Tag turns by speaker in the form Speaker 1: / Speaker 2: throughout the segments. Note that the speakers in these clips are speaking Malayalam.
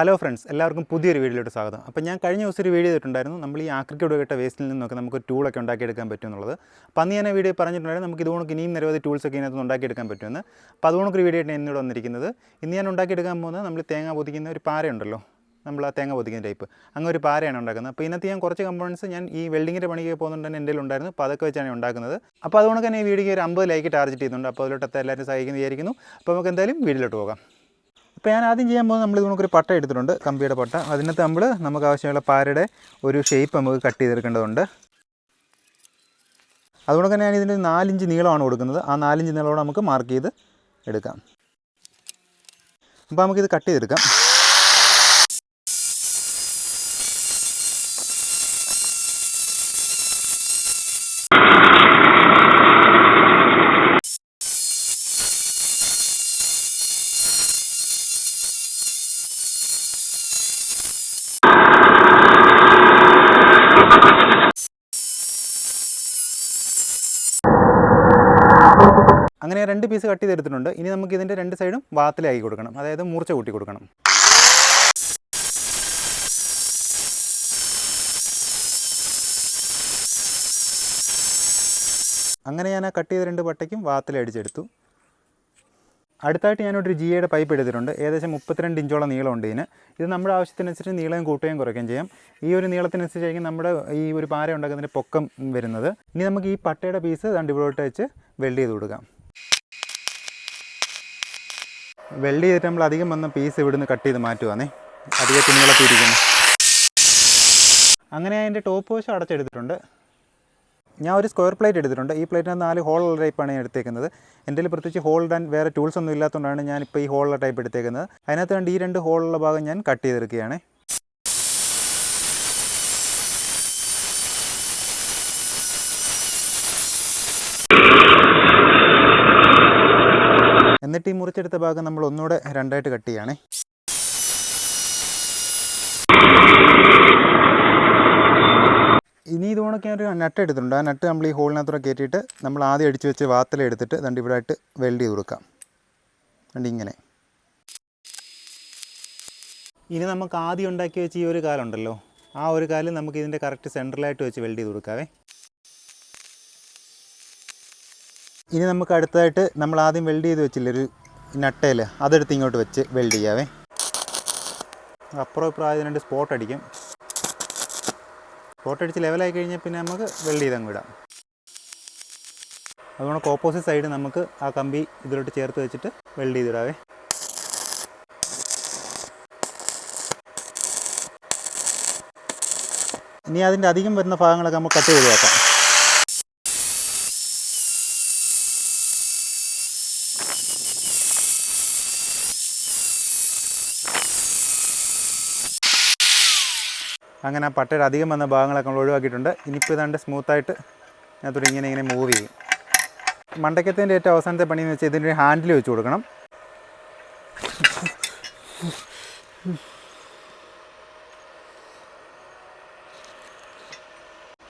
Speaker 1: ഹലോ ഫ്രണ്ട്സ്, എല്ലാവർക്കും പുതിയൊരു വീഡിയോയിലോട്ട് സ്വാഗതം. അപ്പോൾ ഞാൻ കഴിഞ്ഞ ദിവസം ഒരു വീഡിയോ ചെയ്തിട്ടുണ്ടായിരുന്നു. നമ്മൾ ഈ ആക്രിക്കോട് കേട്ട വേസ്റ്റിൽ നിന്നൊക്കെ നമുക്ക് ടൂളൊക്കെ ഉണ്ടാക്കിയെടുക്കാൻ പറ്റും എന്നുള്ളത്. അപ്പോൾ അന്ന് ഞാൻ വീഡിയോ പറഞ്ഞിട്ടുണ്ടായിരുന്നു നമുക്ക് ഇതുകൊണ്ട് ഇനിയും നിരവധി ടൂൾസൊക്കെ ഇതിനകത്ത് ഉണ്ടാക്കിയെടുക്കാൻ പറ്റുമെന്ന്. അപ്പോൾ അതുകൊണ്ടൊരു വീഡിയോ ആയിട്ട് എന്നോട് വന്നിരിക്കുന്നത്. ഇന്ന് ഞാൻ ഉണ്ടാക്കിയെടുക്കാൻ പോകുന്നത് നമ്മൾ തേങ്ങ പൊതിക്കുന്ന ഒരു പാരയുണ്ടല്ലോ, നമ്മൾ ആ തേങ്ങ പൊതിക്കുന്ന ടൈപ്പ്, അങ്ങനെ ഒരു പാരയാണ് ഉണ്ടാക്കുന്നത്. അപ്പോൾ ഇതിനകത്ത് ഞാൻ കുറച്ച് കമ്പോണൻസ് ഞാൻ ഈ വെൽഡിങ്ങിൻ്റെ പണിക്ക് പോകുന്നുണ്ട് തന്നെ എൻ്റെ ഉണ്ടായിരുന്നു. അപ്പോൾ അതൊക്കെ വെച്ചാണ് ഉണ്ടാക്കുന്നത്. അപ്പോൾ അതുകൊണ്ട് തന്നെ ഈ വീഡിയോക്ക് ഒരു 50 ലൈക്ക് ടാർഗറ്റ് ചെയ്യുന്നുണ്ട്. അപ്പോൾ അതിലോട്ട് എല്ലാവരും സഹായിക്കുന്നു വിചാരിക്കുന്നു. അപ്പോൾ നമുക്ക് എന്തായാലും വീഡിയോയിലോട്ട് പോകാം. അപ്പോൾ ഞാൻ ആദ്യം ചെയ്യാൻ പോകുന്നത് നമ്മൾ നമുക്കൊരു പട്ട എടുത്തിട്ടുണ്ട്, കമ്പിയുടെ പട്ട. അതിനകത്ത് നമുക്ക് ആവശ്യമുള്ള പാരയുടെ ഒരു ഷേപ്പ് നമുക്ക് കട്ട് ചെയ്തെടുക്കേണ്ടതുണ്ട്. അതുകൊണ്ട് തന്നെ ഞാൻ ഇതിൻ്റെ 4 ഇഞ്ച് നീളമാണ് കൊടുക്കുന്നത്. ആ 4 ഇഞ്ച് നീളത്തോടെ നമുക്ക് മാർക്ക് ചെയ്ത് എടുക്കാം. അപ്പോൾ നമുക്കിത് കട്ട് ചെയ്തെടുക്കാം. അങ്ങനെ 2 പീസ് കട്ട് ചെയ്തെടുത്തിട്ടുണ്ട്. ഇനി നമുക്ക് ഇതിൻ്റെ 2 സൈഡും വാത്തിലാക്കി കൊടുക്കണം, അതായത് മൂർച്ച കൂട്ടി കൊടുക്കണം. അങ്ങനെ ഞാൻ ആ കട്ട് ചെയ്ത 2 പട്ടയ്ക്കും വാത്തിലടിച്ചെടുത്തു. അടുത്തായിട്ട് ഞാനൊരു ജിയുടെ പൈപ്പ് എടുത്തിട്ടുണ്ട്. ഏകദേശം 32 ഇഞ്ചോളം നീളമുണ്ട് ഇതിന്. ഇത് നമ്മുടെ ആവശ്യത്തിനനുസരിച്ച് നീളം കൂട്ടുകയും കുറയ്ക്കുകയും ചെയ്യാം. ഈ ഒരു നീളത്തിനനുസരിച്ചായിരിക്കും നമ്മുടെ ഈ ഒരു പാര ഉണ്ടാക്കുന്നതിൻ്റെ പൊക്കം വരുന്നത്. ഇനി നമുക്ക് ഈ പട്ടയുടെ പീസ് ഇവിടോട്ട് വെച്ച് വെൽഡ് ചെയ്ത് കൊടുക്കാം. വെൽഡ് ചെയ്തിട്ട് നമ്മൾ അധികം വന്ന പീസ് ഇവിടുന്ന് കട്ട് ചെയ്ത് മാറ്റുവാന്നേ, അധികം നീളത്തിരിക്കുന്നു. അങ്ങനെ അതിൻ്റെ ടോപ്പ് വശം അടച്ചെടുത്തിട്ടുണ്ട്. ഞാൻ ഒരു സ്ക്വയർ പ്ലേറ്റ് എടുത്തിട്ടുണ്ട്. ഈ പ്ലേറ്റിന് 4 ഹോളുള്ള ടൈപ്പാണ് ഞാൻ എടുത്തേക്കുന്നത്. എൻ്റെ കയ്യിൽ പ്രത്യേകിച്ച് ഹോൾ ഇടാൻ വേറെ ടൂൾസ് ഒന്നും ഇല്ലാത്തതുകൊണ്ടാണ് ഞാനിപ്പോൾ ഈ ഹോളുള്ള ടൈപ്പ് എടുത്തേക്കുന്നത്. അതിനകത്ത് കണ്ട് ഈ 2 ഹോളുള്ള ഭാഗം ഞാൻ കട്ട് ചെയ്തെടുക്കുകയാണ്. എന്നിട്ട് ഈ മുറിച്ചെടുത്ത ഭാഗം നമ്മൾ ഒന്നുകൂടെ 2ആയിട്ട് കട്ട് ചെയ്യുകയാണ്. ഇനി ഇതുകൊണ്ടൊക്കെ ഒരു നട്ട് എടുത്തിട്ടുണ്ട്. ആ നട്ട് നമ്മൾ ഈ ഹോളിനകത്തൂടെ കയറ്റിയിട്ട് നമ്മൾ ആദ്യം അടിച്ച് വെച്ച് വാത്തിലെടുത്തിട്ട് ഇവിടെ ആയിട്ട് വെൽഡ് ചെയ്ത് കൊടുക്കാം. ഇങ്ങനെ. ഇനി നമുക്ക് ആദ്യം ഉണ്ടാക്കി വെച്ച് ഈ ഒരു കാലുണ്ടല്ലോ, ആ ഒരു കാല് നമുക്ക് ഇതിൻ്റെ കറക്റ്റ് സെൻട്രലായിട്ട് വെച്ച് വെൽഡ് ചെയ്ത് കൊടുക്കാവേ. ഇനി നമുക്ക് അടുത്തതായിട്ട് നമ്മൾ ആദ്യം വെൽഡ് ചെയ്ത് വെച്ചില്ലേ ഒരു നട്ടയിൽ, അതെടുത്ത് ഇങ്ങോട്ട് വെച്ച് വെൽഡ് ചെയ്യാവേ. അപ്പുറം ഇപ്പുറം ആദ്യം 2 സ്പോട്ട് അടിക്കും. സ്പോട്ട് അടിച്ച് ലെവലായി കഴിഞ്ഞാൽ പിന്നെ നമുക്ക് വെൽഡ് ചെയ്തങ്ങ് വിടാം. അതുകൊണ്ട് ഓപ്പോസിറ്റ് സൈഡ് നമുക്ക് ആ കമ്പി ഇതിലോട്ട് ചേർത്ത് വെച്ചിട്ട് വെൽഡ് ചെയ്തിടാവേ. ഇനി അതിൻ്റെ അധികം വരുന്ന ഭാഗങ്ങളൊക്കെ നമുക്ക് കട്ട് ചെയ്ത് വെക്കാം. അങ്ങനെ ആ പട്ടയുടെ അധികം വന്ന ഭാഗങ്ങളൊക്കെ നമ്മൾ ഒഴിവാക്കിയിട്ടുണ്ട്. ഇനിയിപ്പോൾ ഇതാണ്ട് സ്മൂത്തായിട്ട് അതിനകത്തോടെ ഇങ്ങനെ മൂവ് ചെയ്യും. മണ്ടയ്ക്കത്തിൻ്റെ ഏറ്റവും അവസാനത്തെ പണിയെന്ന് വെച്ചാൽ ഇതിൻ്റെ ഒരു ഹാൻഡിൽ വെച്ച് കൊടുക്കണം.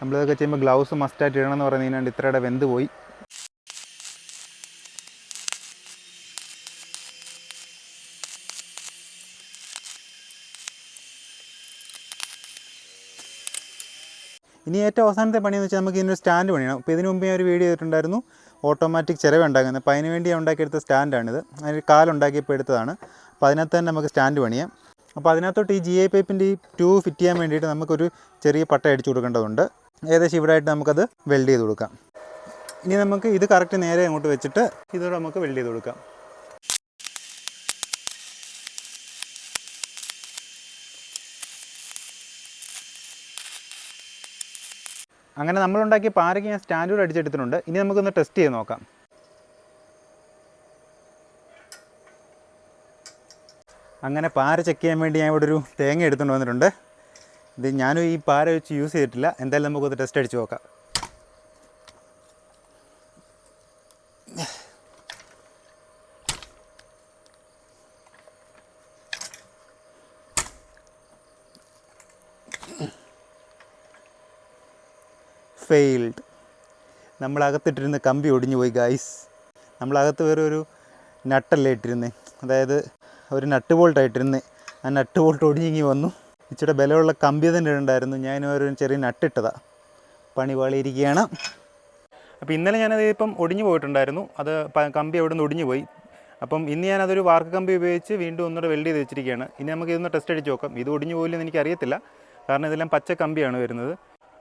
Speaker 1: നമ്മളിതൊക്കെ ചെയ്യുമ്പോൾ ഗ്ലൗസ് മസ്റ്റായിട്ട് ഇടണമെന്ന് പറയുന്നതിനാണ്ട് ഇത്രയുടെ വെന്ത് പോയി. ഇനി ഏറ്റവും അവസാനത്തെ പണിയെന്ന് വെച്ചാൽ നമുക്ക് ഇതിനൊരു സ്റ്റാൻഡ് പണിയണം. അപ്പോൾ ഇതിന് മുമ്പ് ഞാൻ ഒരു വീഡിയോ ചെയ്തിട്ടുണ്ടായിരുന്നു ഓട്ടോമാറ്റിക് ചിരവ ഉണ്ടാക്കുന്നത്. അപ്പോൾ അതിന് വേണ്ടി ഞാൻ ഉണ്ടാക്കിയെടുത്ത സ്റ്റാൻഡാണിത്. അതിന് കാലുണ്ടാക്കിയപ്പോൾ എടുത്തതാണ്. അപ്പോൾ അതിനകത്ത് തന്നെ നമുക്ക് സ്റ്റാൻഡ് പണിയാം. അപ്പോൾ അതിനകത്തോട്ട് ഈ GI പൈപ്പിൻ്റെ ഈ ട്യൂബ് ഫിറ്റ് ചെയ്യാൻ വേണ്ടിയിട്ട് നമുക്കൊരു ചെറിയ പട്ട അടിച്ചു കൊടുക്കേണ്ടതുണ്ട്. ഏകദേശം ഇവിടെ ആയിട്ട് നമുക്കത് വെൽഡ് ചെയ്ത് കൊടുക്കാം. ഇനി നമുക്ക് ഇത് കറക്റ്റ് നേരെ അങ്ങോട്ട് വെച്ചിട്ട് ഇതോടെ നമുക്ക് വെൽഡ് ചെയ്ത് കൊടുക്കാം. അങ്ങനെ നമ്മളുണ്ടാക്കിയ പാരയ്ക്ക് ഞാൻ സ്റ്റാൻഡേർഡ് അടിച്ചെടുത്തിട്ടുണ്ട്. ഇനി നമുക്കൊന്ന് ടെസ്റ്റ് ചെയ്ത് നോക്കാം. അങ്ങനെ പാര ചെക്ക് ചെയ്യാൻ വേണ്ടി ഞാൻ ഇവിടെ ഒരു തേങ്ങ എടുത്തുകൊണ്ട് വന്നിട്ടുണ്ട്. ഇത് ഞാനും ഈ പാര വെച്ച് യൂസ് ചെയ്തിട്ടില്ല. എന്തായാലും നമുക്കൊന്ന് ടെസ്റ്റ് അടിച്ച് നോക്കാം. ഫെയിൽഡ്. നമ്മളകത്തിട്ടിരുന്ന കമ്പി ഒടിഞ്ഞു പോയി ഗായ്സ്. നമ്മളകത്ത് വേറെ ഒരു നട്ടല്ലേ ഇട്ടിരുന്നത്, അതായത് ഒരു നട്ട് ബോൾട്ടായിട്ടിരുന്നത്. ആ നട്ട് ബോൾട്ട് ഒടിഞ്ഞിങ്ങി വന്നു. ഇച്ചിരി ബലമുള്ള കമ്പി തന്നെ ഉണ്ടായിരുന്നു, ഞാൻ ഒരു ചെറിയ നട്ടിട്ടതാണ്. പണി പാളിയിരിക്കുകയാണ്. അപ്പോൾ ഇന്നലെ ഞാനത് ഇപ്പം ഒടിഞ്ഞു പോയിട്ടുണ്ടായിരുന്നു, അത് കമ്പി അവിടെ നിന്ന് ഒടിഞ്ഞു പോയി. അപ്പം ഇന്ന് ഞാനതൊരു വാർക്ക് കമ്പി ഉപയോഗിച്ച് വീണ്ടും ഒന്നുകൂടെ വെൽഡ് ചെയ്ത് വെച്ചിരിക്കുകയാണ്. ഇനി നമുക്ക് ഇതൊന്ന് ടെസ്റ്റ് അടിച്ച് നോക്കാം. ഇത് ഒടിഞ്ഞു പോയില്ലെന്ന് എനിക്കറിയത്തില്ല, കാരണം ഇതെല്ലാം പച്ച കമ്പിയാണ് വരുന്നത്.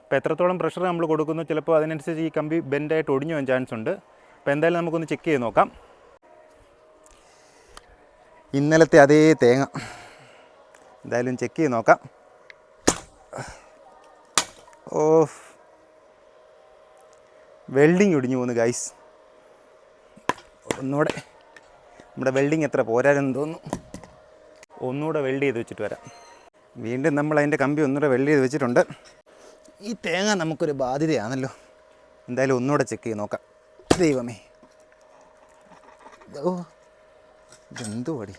Speaker 1: അപ്പോൾ എത്രത്തോളം പ്രഷർ നമ്മൾ കൊടുക്കുന്നു ചിലപ്പോൾ അതിനനുസരിച്ച് ഈ കമ്പി ബെൻഡായിട്ട് ഒടിഞ്ഞു പോകാൻ ചാൻസ് ഉണ്ട്. അപ്പോൾ എന്തായാലും നമുക്കൊന്ന് ചെക്ക് ചെയ്ത് നോക്കാം. ഇന്നലത്തെ അതേ തേങ്ങ എന്തായാലും ചെക്ക് ചെയ്ത് നോക്കാം. ഓ, വെൽഡിങ് ഒടിഞ്ഞു പോകുന്നു ഗൈസ്. ഒന്നുകൂടെ നമ്മുടെ വെൽഡിങ് എത്ര പോരാരെന്ന് തോന്നുന്നു. ഒന്നുകൂടെ വെൽഡ് ചെയ്ത് വെച്ചിട്ട് വരാം. വീണ്ടും നമ്മൾ അതിൻ്റെ കമ്പി ഒന്നുകൂടെ വെൽഡ് ചെയ്ത് വെച്ചിട്ടുണ്ട്. ഈ തേങ്ങ നമുക്കൊരു ബാധ്യതയാണല്ലോ. എന്തായാലും ഒന്നുകൂടെ ചെക്ക് ചെയ്ത് നോക്കാം. ദൈവമേ, ഓ ഇതെന്തു പടി.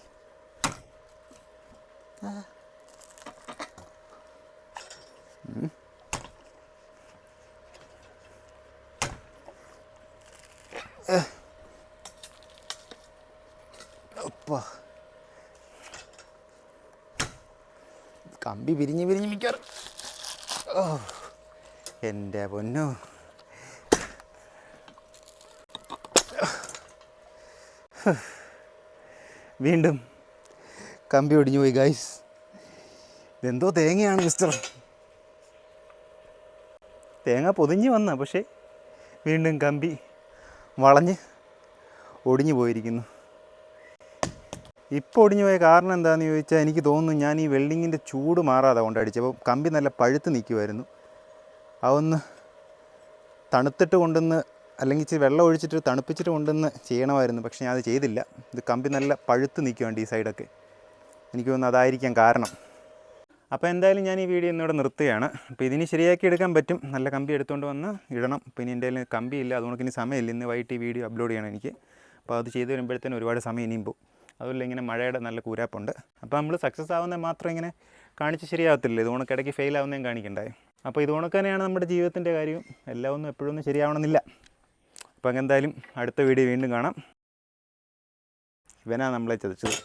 Speaker 1: കമ്പി പിരിഞ്ഞ് മിക്കാറ്. ഓ എൻ്റെ പൊന്നോ, വീണ്ടും കമ്പി ഒടിഞ്ഞു പോയി ഗൈസ്. ഇതെന്തോ തേങ്ങയാണ് മിസ്റ്റർ. തേങ്ങ പൊതിഞ്ഞ് വന്ന, പക്ഷേ വീണ്ടും കമ്പി വളഞ്ഞ് ഒടിഞ്ഞു പോയിരിക്കുന്നു. ഇപ്പോൾ ഒടിഞ്ഞു പോയ കാരണം എന്താണെന്ന് ചോദിച്ചാൽ എനിക്ക് തോന്നുന്നു ഞാൻ ഈ വെൽഡിങ്ങിൻ്റെ ചൂട് മാറാതെ കൊണ്ടടിച്ചപ്പോൾ കമ്പി നല്ല പഴുത്ത് നിൽക്കുമായിരുന്നു. അതൊന്ന് തണുത്തിട്ട് കൊണ്ടുവന്ന്, അല്ലെങ്കിൽ ഇച്ചിരി വെള്ളം ഒഴിച്ചിട്ട് തണുപ്പിച്ചിട്ട് കൊണ്ടുവന്ന് ചെയ്യണമായിരുന്നു, പക്ഷേ ഞാൻ അത് ചെയ്തില്ല. ഇത് കമ്പി നല്ല പഴുത്ത് നിൽക്കുന്നുണ്ട് ഈ സൈഡൊക്കെ. എനിക്ക് തോന്നുന്നു അതായിരിക്കാം കാരണം. അപ്പോൾ എന്തായാലും ഞാൻ ഈ വീഡിയോ ഇന്നിവിടെ നിർത്തുകയാണ്. അപ്പോൾ ഇതിന് ശരിയാക്കി എടുക്കാൻ പറ്റും. നല്ല കമ്പി എടുത്തുകൊണ്ട് വന്ന് ഇടണം. പിന്നെ എൻ്റെ കയ്യിൽ കമ്പിയില്ല, അതുകൊണ്ട് ഇനി സമയമില്ല. ഇന്ന് വൈകിട്ട് ഈ വീഡിയോ അപ്ലോഡ് ചെയ്യണം എനിക്ക്. അപ്പോൾ അത് ചെയ്ത് വരുമ്പോഴത്തേനും ഒരുപാട് സമയം ഇനിയും പോകും. അതുപോലെ ഇങ്ങനെ മഴയുടെ നല്ല കൂരാപ്പുണ്ട്. അപ്പോൾ നമ്മൾ സക്സസ് ആവുന്നത് മാത്രം ഇങ്ങനെ കാണിച്ച് ശരിയാവത്തില്ല, ഇത് ഉണക്കിടയ്ക്ക് ഫെയിൽ ആവുന്നതും കാണിക്കണ്ടായി. അപ്പോൾ ഇത് ഉണക്ക് തന്നെയാണ് നമ്മുടെ ജീവിതത്തിൻ്റെ കാര്യവും. എല്ലാം ഒന്നും എപ്പോഴൊന്നും ശരിയാവണമെന്നില്ല. അപ്പോൾ എന്തായാലും അടുത്ത വീഡിയോ വീണ്ടും കാണാം. ഇവനാണ് നമ്മളെ ചതിച്ചത്.